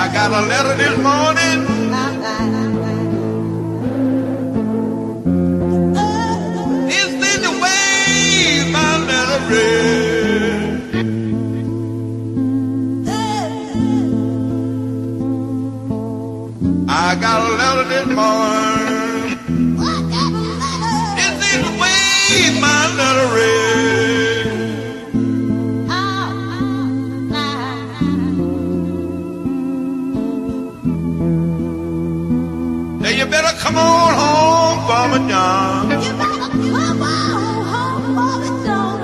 I got a letter this morning. It's in the way my letter read. I got a letter this morning. It's in the way my letter read. Now you better come on home, Farmer John. You better come on home, Farmer John.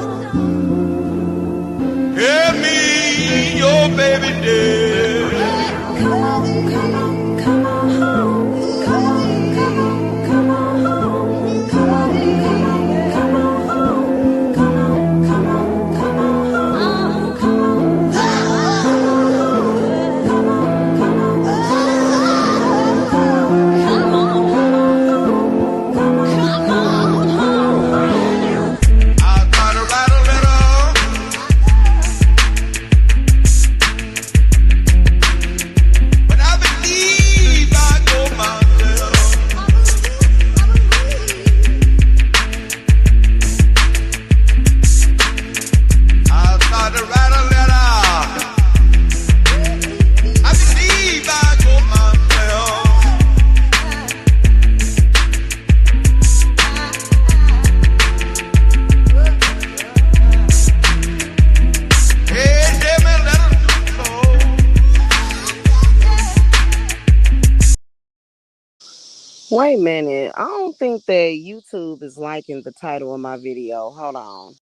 Hear me, your baby dead. Come on, come on, come on home. Come on, come on, come on home. Come on, come on, come on home. Come on, come on, come on home. Come on, come on, come on, come on, come on, come on home. I'll try to write a letter, but I believe I go myself. I'll try to write a letter. I believe I go myself. Hey, Jimmy, let us do so. Wait a minute. I don't think that YouTube is liking the title of my video. Hold on.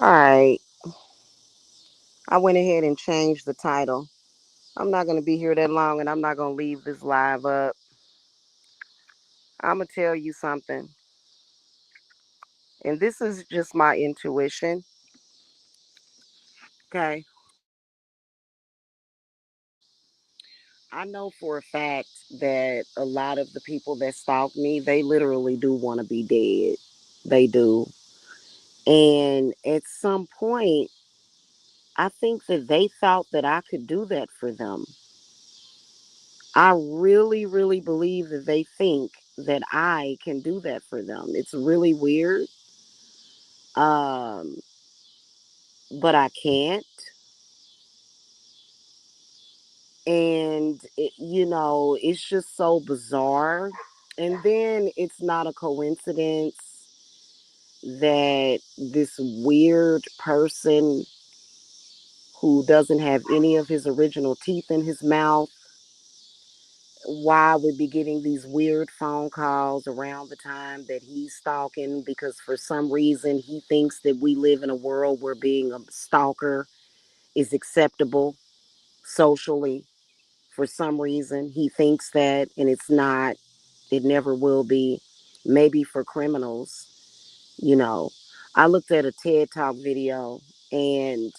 All right. I went ahead and changed the title. I'm not going to be here that long and I'm not going to leave this live up. I'm going to tell you something. And this is just my intuition. Okay. I know for a fact that a lot of the people that stalk me, they literally do want to be dead. They do. And at some point, I think that they thought that I could do that for them. I really, really believe that they think that I can do that for them. It's really weird. Um, but I can't. And, it's just so bizarre. And then it's not a coincidence that this weird person who doesn't have any of his original teeth in his mouth, why would be getting these weird phone calls around the time that he's stalking, because for some reason he thinks that we live in a world where being a stalker is acceptable socially. For some reason he thinks that, and it's not. It never will be. Maybe for criminals, you know. I looked at a TED Talk video, and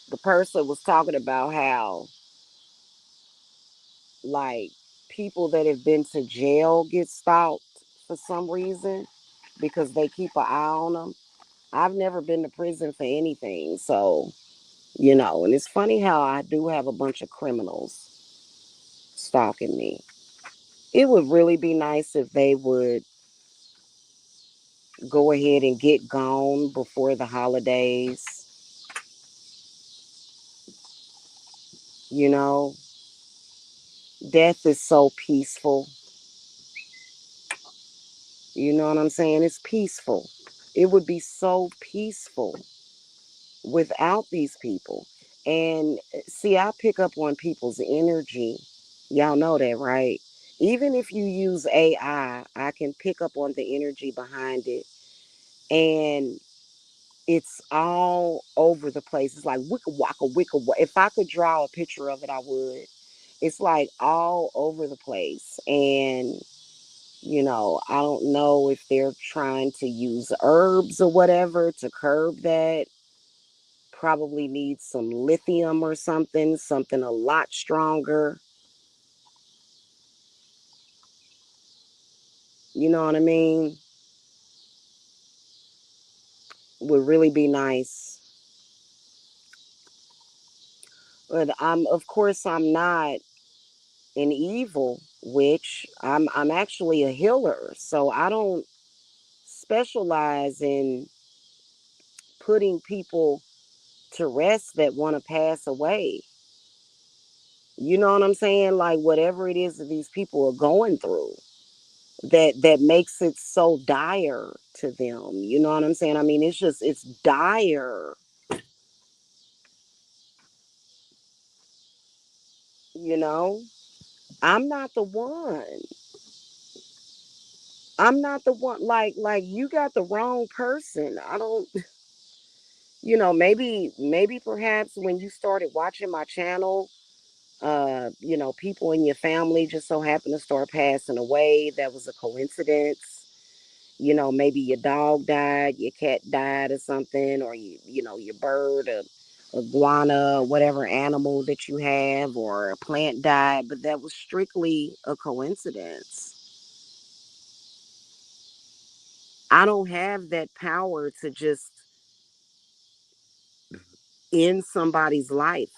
the person was talking about how, like, people that have been to jail get stalked for some reason because they keep an eye on them. I've never been to prison for anything, so, and it's funny how I do have a bunch of criminals stalking me. It would really be nice if they would go ahead and get gone before the holidays. You know, death is so peaceful. You know what I'm saying? It's peaceful. It would be so peaceful without these people. And see, I pick up on people's energy. Y'all know that, right? Even if you use AI, I can pick up on the energy behind it. And it's all over the place. It's like wicka waka wicka waka. If I could draw a picture of it, I would. It's like all over the place. And, I don't know if they're trying to use herbs or whatever to curb that. Probably needs some lithium or something a lot stronger. You know what I mean? Would really be nice. But of course I'm not an evil witch. I'm actually a healer. So I don't specialize in putting people to rest that want to pass away. You know what I'm saying? Like whatever it is that these people are going through that makes it so dire to them. You know what I'm saying? I mean, it's dire, you know? I'm not the one. I'm not the one. Like you got the wrong person. I don't maybe perhaps when you started watching my channel, people in your family just so happened to start passing away. That was a coincidence. Maybe your dog died, your cat died or something, or your bird, or iguana, whatever animal that you have, or a plant died, but that was strictly a coincidence. I don't have that power to just end somebody's life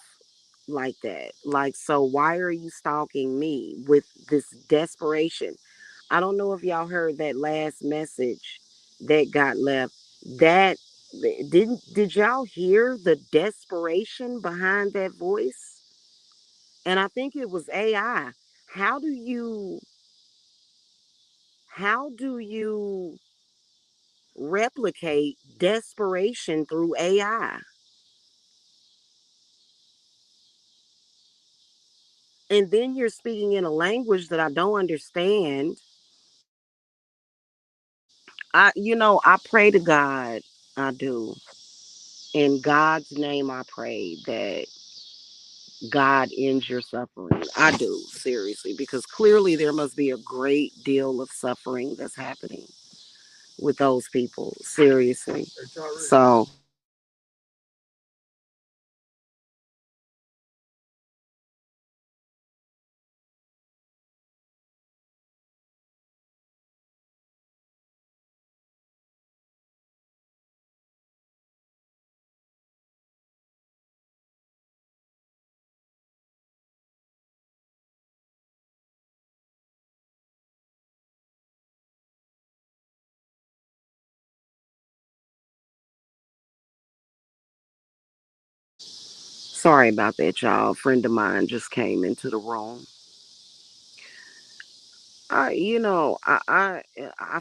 like that. Like, so why are you stalking me with this desperation? I don't know if y'all heard that last message that got left. That did y'all hear the desperation behind that voice? And I think it was AI. How do you how do you replicate desperation through AI? And then you're speaking in a language that I don't understand. I pray to God. I do. In God's name, I pray that God ends your suffering. I do, seriously, because clearly there must be a great deal of suffering that's happening with those people. Seriously. So, sorry about that, y'all. A friend of mine just came into the room. I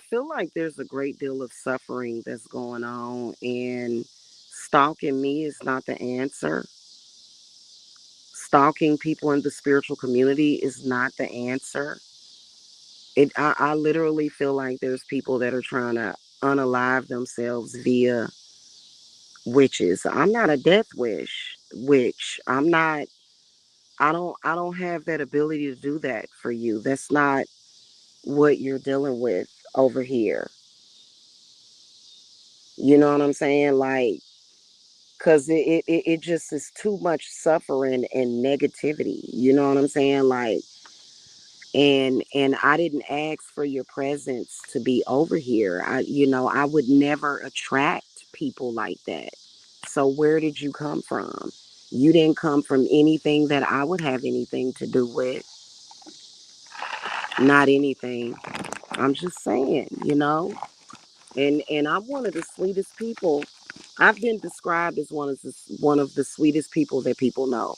feel like there's a great deal of suffering that's going on, and stalking me is not the answer. Stalking people in the spiritual community is not the answer. I literally feel like there's people that are trying to unalive themselves via witches. I'm not a death witch. I don't have that ability to do that for you. That's not what you're dealing with over here. You know what I'm saying? Like, cause it just is too much suffering and negativity. You know what I'm saying? Like, and I didn't ask for your presence to be over here. I would never attract people like that. So where did you come from? You didn't come from anything that I would have anything to do with. Not anything. I'm just saying. And I'm one of the sweetest people. I've been described as one of the sweetest people that people know.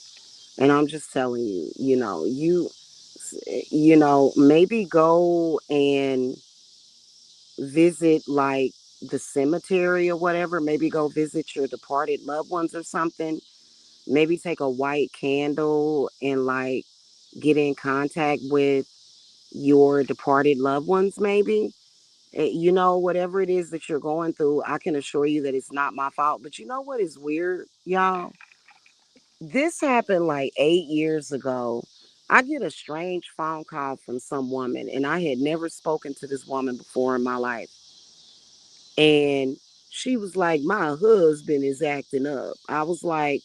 And I'm just telling you, maybe go and visit like the cemetery or whatever. Maybe go visit your departed loved ones or something. Maybe take a white candle and like get in contact with your departed loved ones, maybe. Whatever it is that you're going through, I can assure you that it's not my fault. But you know what is weird, y'all? This happened like 8 years ago. I get a strange phone call from some woman, and I had never spoken to this woman before in my life. And she was like, "My husband is acting up." I was like,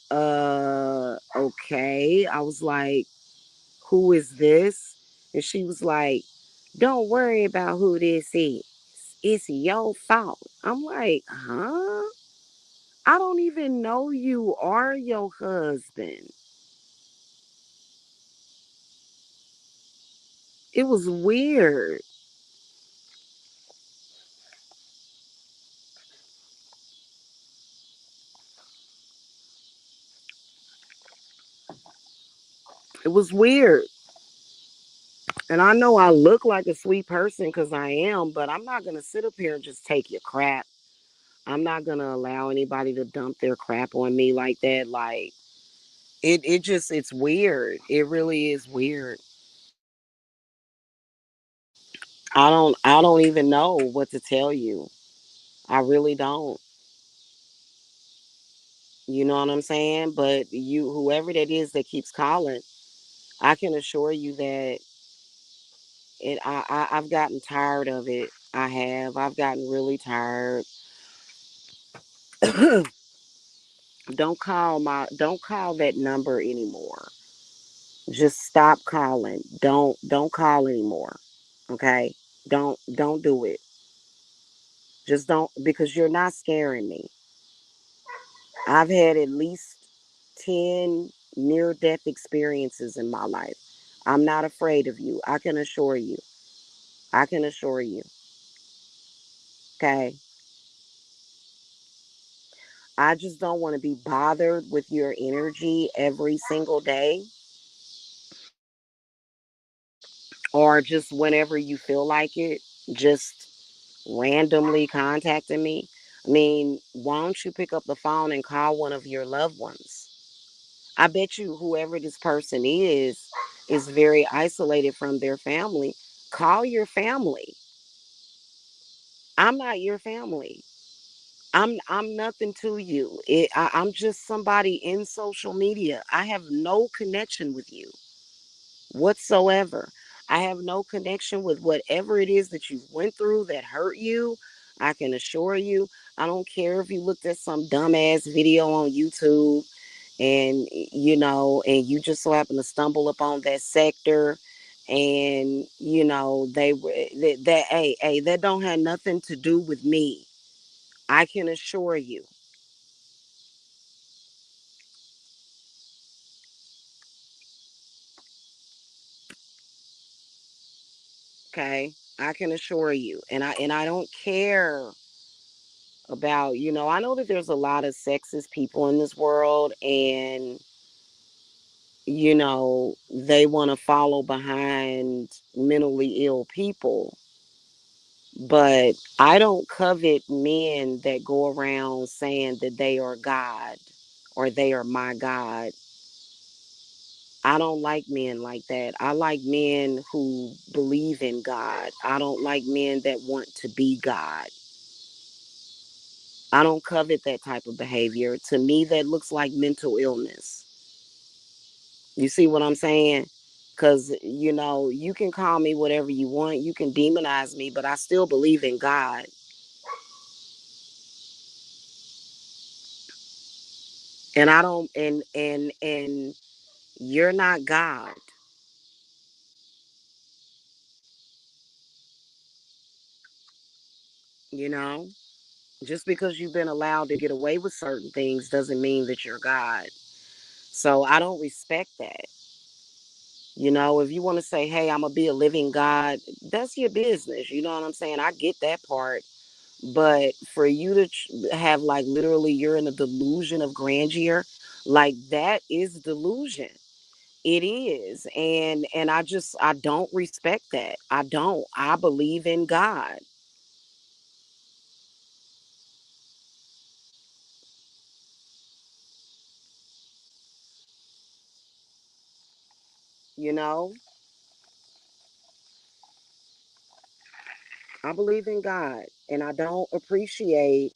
okay. I was like, "Who is this?" And she was like, "Don't worry about who this is. It's your fault." I'm like, "Huh? I don't even know you or your husband." It was weird. It was weird. And I know I look like a sweet person because I am, but I'm not going to sit up here and just take your crap. I'm not going to allow anybody to dump their crap on me like that. Like, it's weird. It really is weird. I don't even know what to tell you. I really don't. You know what I'm saying? But whoever that is that keeps calling, I can assure you that I've gotten tired of it. I have. I've gotten really tired. Don't call that number anymore. Just stop calling. Don't call anymore. Okay? Don't do it. Just don't, because you're not scaring me. I've had at least 10 near death experiences in my life. I'm not afraid of you. I can assure you. I can assure you. Okay? I just don't want to be bothered with your energy every single day, or just whenever you feel like it, just randomly contacting me. I mean, why don't you pick up the phone and call one of your loved ones? I bet you whoever this person is very isolated from their family. Call your family. I'm not your family. I'm nothing to you. I'm just somebody in social media. I have no connection with you whatsoever. I have no connection with whatever it is that you went through that hurt you. I can assure you. I don't care if you looked at some dumbass video on YouTube and and you just so happen to stumble upon that sector, and they were that hey, that don't have nothing to do with me. I can assure you. Okay, I can assure you. And I don't care about, I know that there's a lot of sexist people in this world, and they want to follow behind mentally ill people. But I don't covet men that go around saying that they are God or they are my God. I don't like men like that. I like men who believe in God. I don't like men that want to be God. I don't covet that type of behavior. To me, that looks like mental illness. You see what I'm saying? Because, you can call me whatever you want. You can demonize me, but I still believe in God. And I don't, and you're not God, you know? Just because you've been allowed to get away with certain things doesn't mean that you're God. So I don't respect that. If you want to say, hey, I'm going to be a living God, that's your business. You know what I'm saying? I get that part. But for you to have, like, literally you're in a delusion of grandeur, like, that is delusion. It is. And I don't respect that. I don't. I believe in God, you know? I believe in God, and I don't appreciate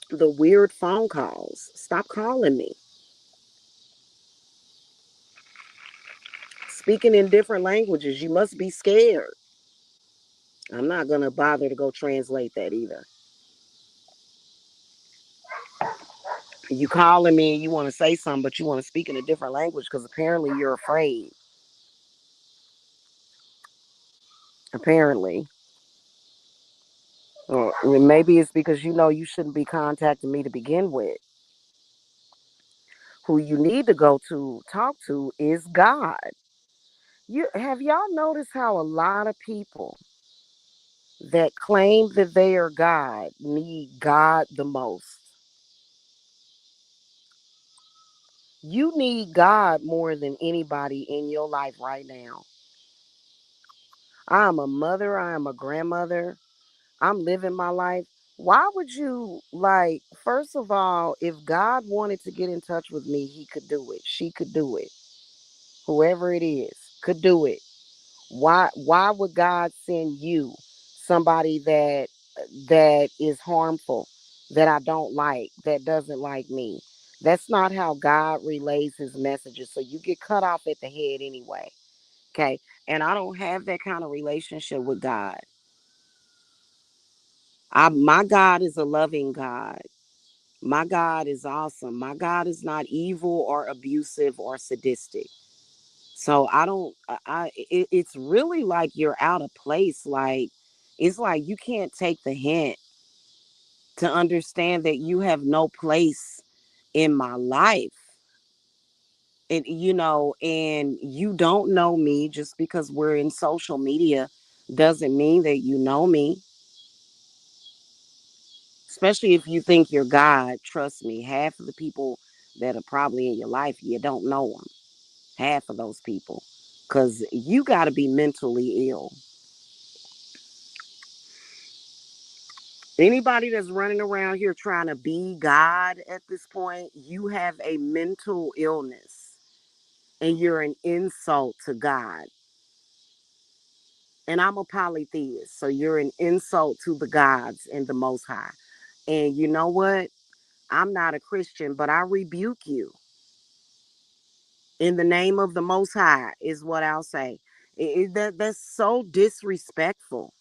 the weird phone calls. Stop calling me. Speaking in different languages, you must be scared. I'm not going to bother to go translate that either. You calling me and you want to say something, but you want to speak in a different language because apparently you're afraid. Apparently. Or maybe it's because you know you shouldn't be contacting me to begin with. Who you need to go to talk to is God. You have y'all noticed how a lot of people that claim that they are God need God the most? You need God more than anybody in your life right now. I am a mother, I am a grandmother, I'm living my life. Why would you, like, first of all, if God wanted to get in touch with me, he could do it. She could do it. Whoever it is could do it. Why would God send you somebody that is harmful, that I don't like, that doesn't like me? That's not how God relays his messages. So you get cut off at the head anyway. Okay? And I don't have that kind of relationship with God. My God is a loving God. My God is awesome. My God is not evil or abusive or sadistic. So I don't. It's really like you're out of place. Like it's like you can't take the hint to understand that you have no place in my life. And and you don't know me just because we're in social media doesn't mean that you know me. Especially if you think you're God, trust me, half of the people that are probably in your life, you don't know them. Half of those people. Because you got to be mentally ill. Anybody that's running around here trying to be God at this point, you have a mental illness and you're an insult to God. And I'm a polytheist, so you're an insult to the gods and the Most High. And you know what? I'm not a Christian, but I rebuke you in the name of the Most High, is what I'll say. That's so disrespectful.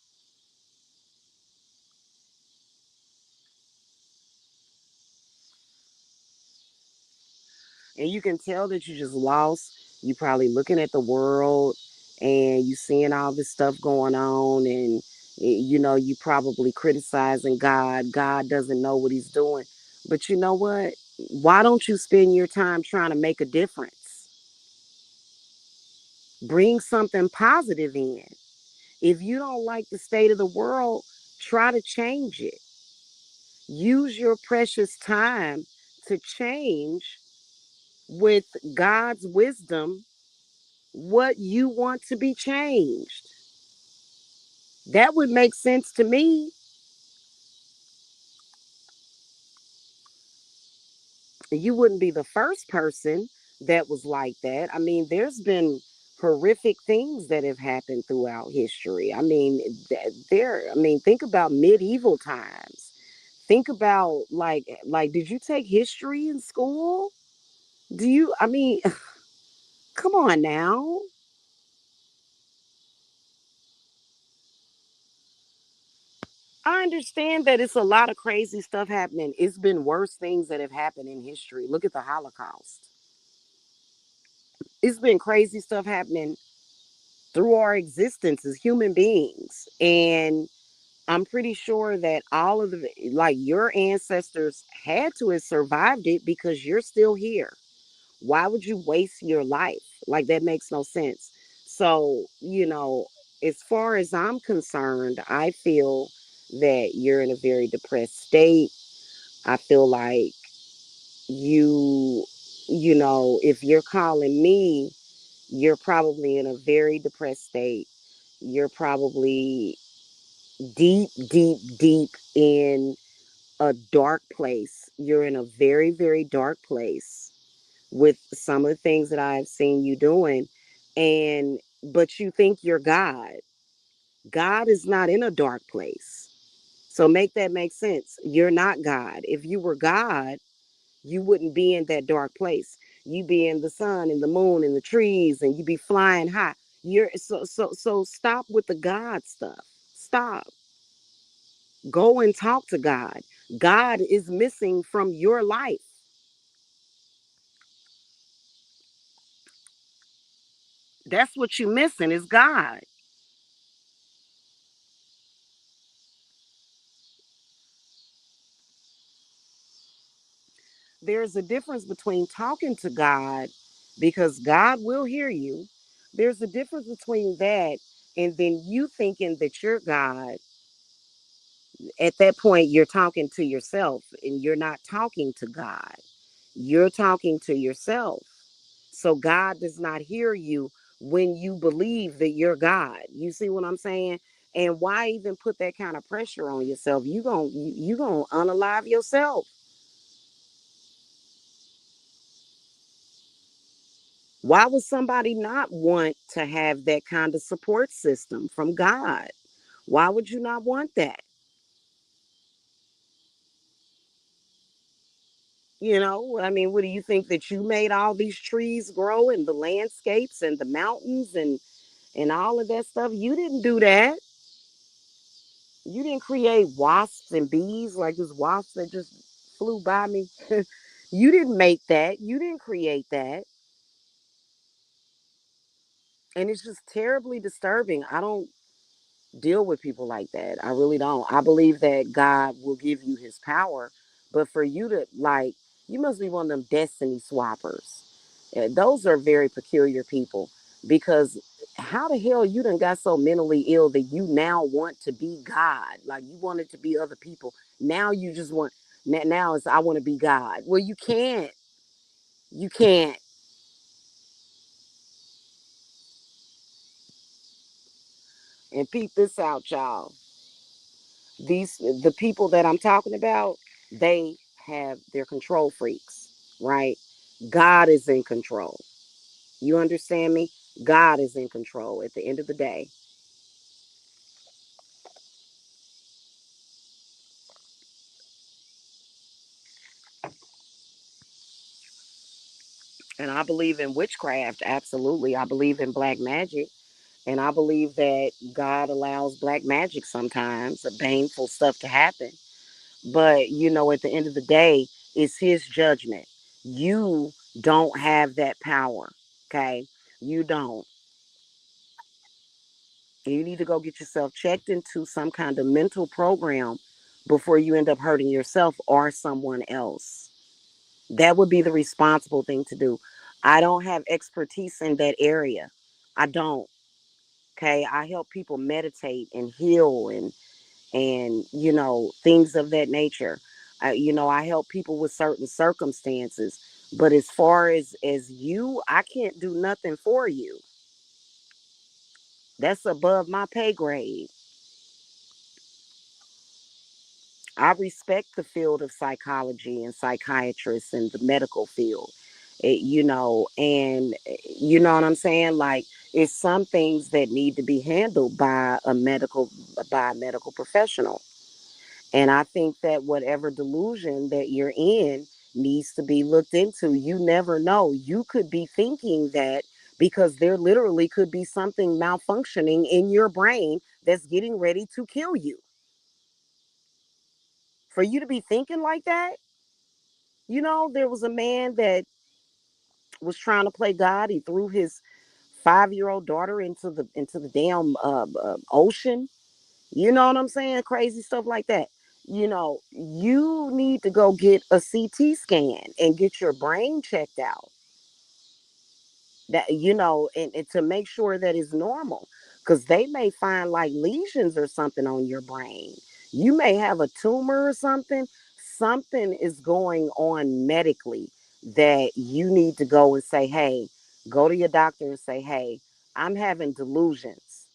And you can tell that you just lost. You probably looking at the world and you seeing all this stuff going on, and you probably criticizing God. God doesn't know what he's doing. But you know what? Why don't you spend your time trying to make a difference? Bring something positive in. If you don't like the state of the world, try to change it. Use your precious time to change with God's wisdom what you want to be changed. That would make sense to me. You wouldn't be the first person that was like that. I mean, there's been horrific things that have happened throughout history. I mean, think about medieval times. Think about like did you take history in school? Do you I mean, come on now. I understand that it's a lot of crazy stuff happening. It's been worse things that have happened in history. Look at the Holocaust. It's been crazy stuff happening through our existence as human beings. And I'm pretty sure that all of like your ancestors had to have survived it because you're still here. Why would you waste your life? Like, that makes no sense. So, as far as I'm concerned, I feel that you're in a very depressed state. I feel like you if you're calling me, you're probably in a very depressed state. You're probably deep, deep, deep in a dark place. You're in a very, very dark place with some of the things that I've seen you doing. And, but you think you're God. God is not in a dark place. So make that make sense. You're not God. If you were God, you wouldn't be in that dark place. You be in the sun and the moon and the trees and you be flying high. So stop with the God stuff. Stop. Go and talk to God. God is missing from your life. That's what you're missing is God. There's a difference between talking to God because God will hear you. There's a difference between that and then you thinking that you're God. At that point, you're talking to yourself and you're not talking to God. You're talking to yourself. So God does not hear you when you believe that you're God. You see what I'm saying? And why even put that kind of pressure on yourself? You gonna unalive yourself. Why would somebody not want to have that kind of support system from God? Why would you not want that? I mean, what do you think that you made all these trees grow and the landscapes and the mountains and all of that stuff? You didn't do that. You didn't create wasps and bees like this wasp that just flew by me. You didn't make that. You didn't create that. And it's just terribly disturbing. I don't deal with people like that. I really don't. I believe that God will give you his power, but for you to like, you must be one of them destiny swappers. Those are very peculiar people because how the hell you done got so mentally ill that you now want to be God? Like you wanted to be other people. Now you just want, now it's, I want to be God. Well, you can't. You can't. And peep this out, y'all. The people that I'm talking about, they have their control freaks, right? God is in control. You understand me? God is in control at the end of the day. And I believe in witchcraft, absolutely. I believe in black magic. And I believe that God allows black magic sometimes, the baneful stuff to happen. But, at the end of the day, it's his judgment. You don't have that power. Okay? You don't. You need to go get yourself checked into some kind of mental program before you end up hurting yourself or someone else. That would be the responsible thing to do. I don't have expertise in that area. I don't. Okay. I help people meditate and heal and things of that nature. I help people with certain circumstances. But as far as you, I can't do nothing for you. That's above my pay grade. I respect the field of psychology and psychiatrists and the medical field, and you know what I'm saying? Like, it's some things that need to be handled by a medical professional. And I think that whatever delusion that you're in needs to be looked into. You never know. You could be thinking that because there literally could be something malfunctioning in your brain that's getting ready to kill you. For you to be thinking like that, there was a man that was trying to play God. He threw his 5-year-old daughter into the damn ocean. You know what I'm saying? Crazy stuff like that. You need to go get a CT scan and get your brain checked out. And to make sure that it's normal, because they may find like lesions or something on your brain. You may have a tumor or something. Something is going on medically that you need to go and say, hey, go to your doctor and say, hey, I'm having delusions.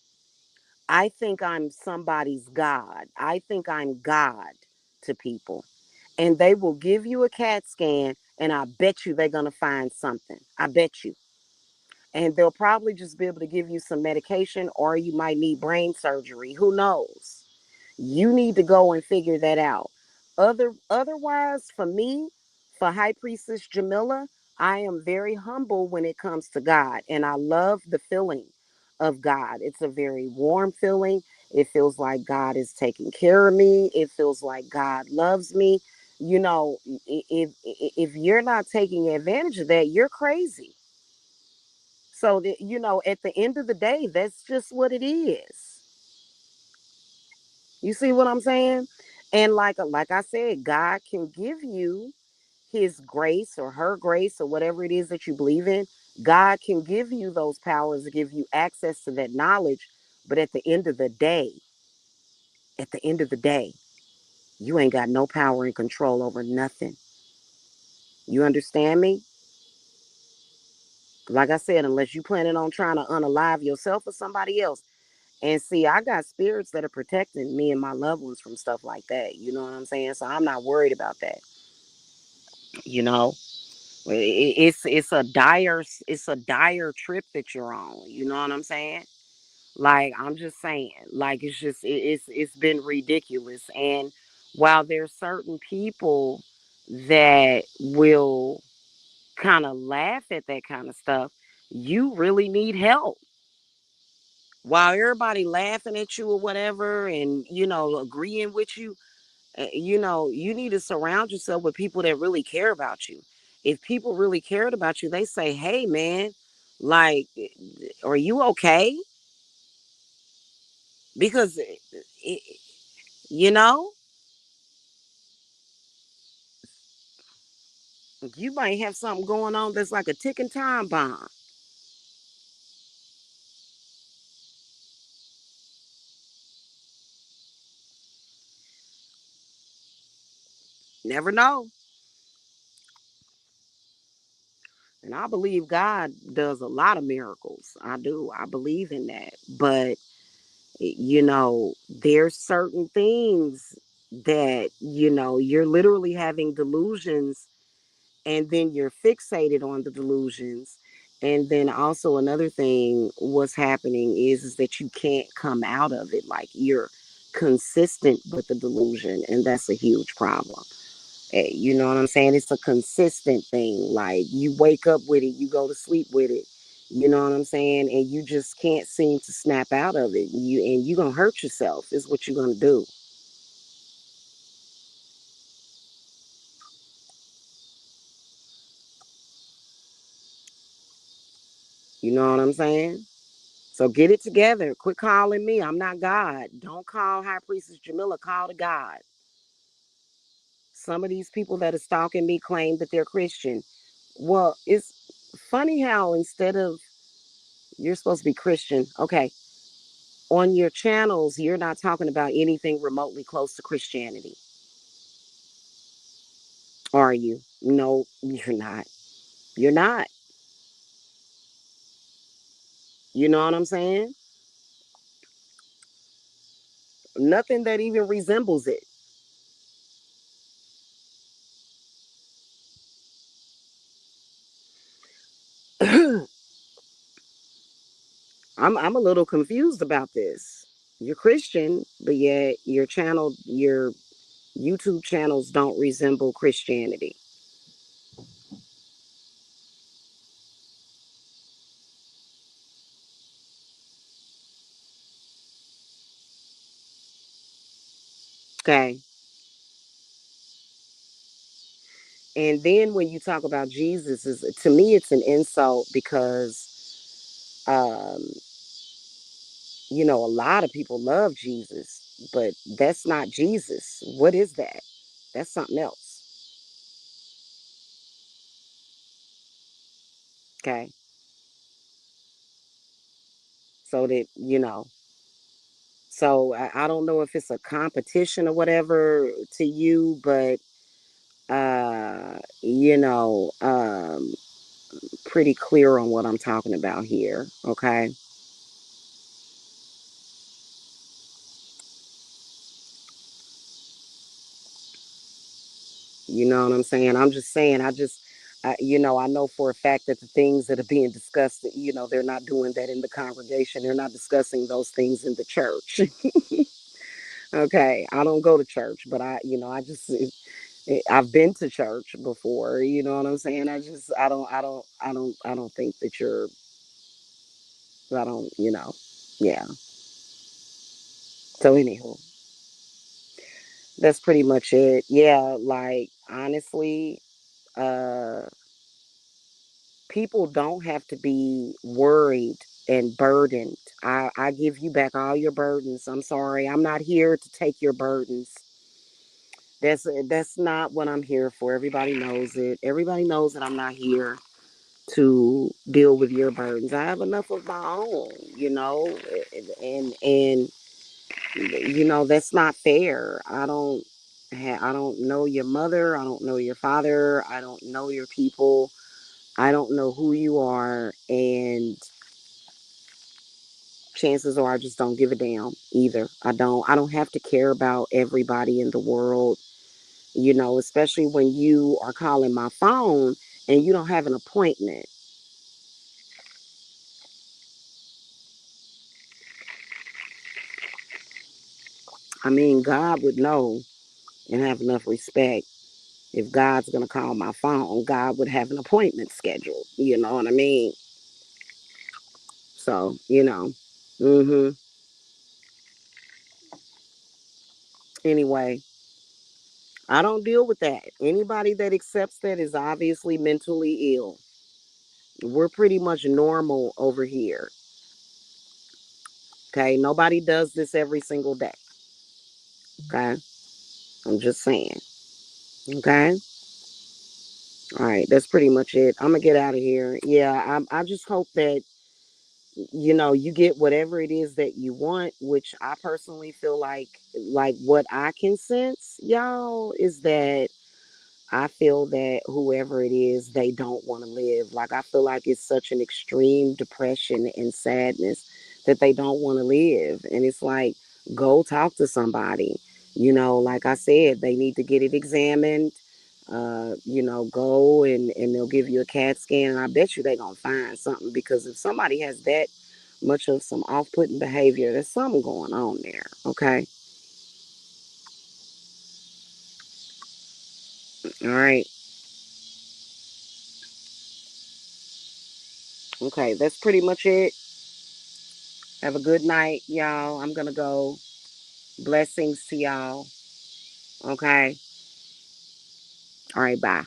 I think I'm somebody's God. I think I'm God to people. And they will give you a CAT scan, and I bet you they're going to find something. I bet you. And they'll probably just be able to give you some medication, or you might need brain surgery. Who knows? You need to go and figure that out. Otherwise, for me, for High Priestess Jamila, I am very humble when it comes to God, and I love the feeling of God. It's a very warm feeling. It feels like God is taking care of me. It feels like God loves me. You know, if you're not taking advantage of that, you're crazy. So that, at the end of the day, that's just what it is. You see what I'm saying? And like I said, God can give you his grace or her grace or whatever it is that you believe in. God can give you those powers, give you access to that knowledge. But at the end of the day, you ain't got no power and control over nothing. You understand me? Like I said, unless you planning on trying to unalive yourself or somebody else. And see, I got spirits that are protecting me and my loved ones from stuff like that. You know what I'm saying? So I'm not worried about that. You know, it's a dire trip that you're on. You know what I'm saying? Like, I'm just saying, like, it's been ridiculous. And while there's certain people that will kind of laugh at that kind of stuff, you really need help. While everybody laughing at you or whatever, and agreeing with you, you need to surround yourself with people that really care about you. If people really cared about you, they say, hey man, like, are you okay? Because it, you know you might have something going on that's like a ticking time bomb. Never know. And I believe God does a lot of miracles. I do. I believe in that. But there's certain things that you're literally having delusions, and then you're fixated on the delusions. And then also another thing, what's happening is that you can't come out of it. Like, you're consistent with the delusion, and that's a huge problem. You know what I'm saying? It's a consistent thing. Like, you wake up with it, you go to sleep with it. You know what I'm saying? And you just can't seem to snap out of it. You gonna hurt yourself is what you're gonna do. You know what I'm saying? So get it together. Quit calling me. I'm not God. Don't call High Priestess Jamila. Call to God. Some of these people that are stalking me claim that they're Christian. Well, it's funny how instead of you're supposed to be Christian, okay, on your channels, you're not talking about anything remotely close to Christianity. Are you? No, you're not. You're not. You know what I'm saying? Nothing that even resembles it. I'm a little confused about this. You're Christian, but yet your YouTube channels don't resemble Christianity. Okay. And then when you talk about Jesus, is to me it's an insult because um, a lot of people love Jesus, but that's not Jesus. What is that? That's something else. Okay. So that, so I don't know if it's a competition or whatever to you, but you know, pretty clear on what I'm talking about here. Okay. You know what I'm saying? I'm just saying, I know for a fact that the things that are being discussed, they're not doing that in the congregation. They're not discussing those things in the church. Okay. I don't go to church, but I've been to church before. You know what I'm saying? I don't think that I don't, yeah. So, anywho, that's pretty much it. Yeah. Like, honestly, uh, people don't have to be worried and burdened. I give you back all your burdens. I'm sorry. I'm not here to take your burdens. That's not what I'm here for. Everybody knows it. Everybody knows that I'm not here to deal with your burdens. I have enough of my own, and that's not fair. I don't know your mother. I don't know your father. I don't know your people. I don't know who you are, and chances are I just don't give a damn either. I don't have to care about everybody in the world, especially when you are calling my phone and you don't have an appointment. I mean, God would know and have enough respect. If God's going to call my phone, God would have an appointment scheduled. You know what I mean? So, mhm. Anyway, I don't deal with that. Anybody that accepts that is obviously mentally ill. We're pretty much normal over here. Okay. Nobody does this every single day. Okay. I'm just saying. Okay. All right. That's pretty much it. I'm going to get out of here. Yeah. I just hope that, you get whatever it is that you want, which I personally feel like what I can sense, y'all, is that I feel that whoever it is, they don't want to live. Like, I feel like it's such an extreme depression and sadness that they don't want to live. And it's like, go talk to somebody. Like I said, they need to get it examined. Go and they'll give you a CAT scan. And I bet you they're going to find something, because if somebody has that much of some off putting behavior, there's something going on there. Okay. All right. Okay. That's pretty much it. Have a good night, y'all. I'm going to go. Blessings to y'all. Okay. All right. Bye.